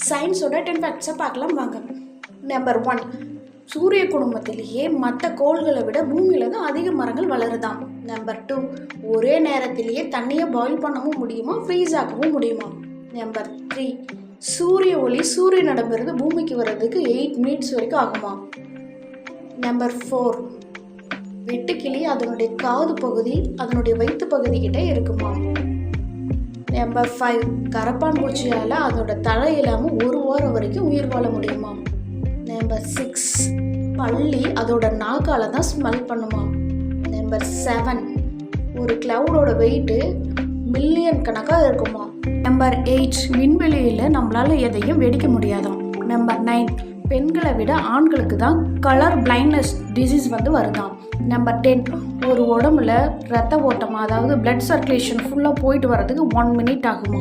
சயின்ஸோட 10 ஃபேக்ட்ஸை பார்க்கலாம் வாங்க. நம்பர் 1, சூரிய குடும்பத்திலேயே மற்ற கோள்களை விட பூமியில தான் அதிக மரங்கள் வளருதாம். நம்பர் 2, ஒரே நேரத்திலேயே தண்ணியை பாயில் பண்ணவும் முடியுமா, ஃப்ரீஸ் ஆக்கவும் முடியுமா. நம்பர் 3, சூரிய ஒளி சூரியனிடமிருந்து பூமிக்கு வர்றதுக்கு 8 மினிட்ஸ் வரைக்கும் ஆகுமா. நம்பர் 4, வெட்டுக்கிளி அதனுடைய காது பகுதி அதனுடைய வயிற்று பகுதி கிட்டே இருக்குமா. நம்பர் 5, கரப்பான் பூச்சியால் அதோட தலை இல்லாமல் 1 வாரம் வரைக்கும் உயிர் வாழ முடியுமா. நம்பர் 6, பல்லி அதோட நாக்கால தான் ஸ்மெல் பண்ணுமா. நம்பர் 7, ஒரு கிளவுடோட வெயிட்டு மில்லியன் கணக்காக இருக்குமா. நம்பர் 8, விண்வெளியில் நம்மளால் எதையும் வெடிக்க முடியாதாம். நம்பர் 9, பெண்களை விட ஆண்களுக்கு தான் கலர் பிளைண்ட்னஸ் டிசீஸ் வருதாம். நம்பர் 10, ஒரு உடம்புல ரத்த ஓட்டம் அதாவது பிளட் சர்க்குலேஷன் ஃபுல்லாக போயிட்டு வர்றதுக்கு 1 மினிட் ஆகுமா.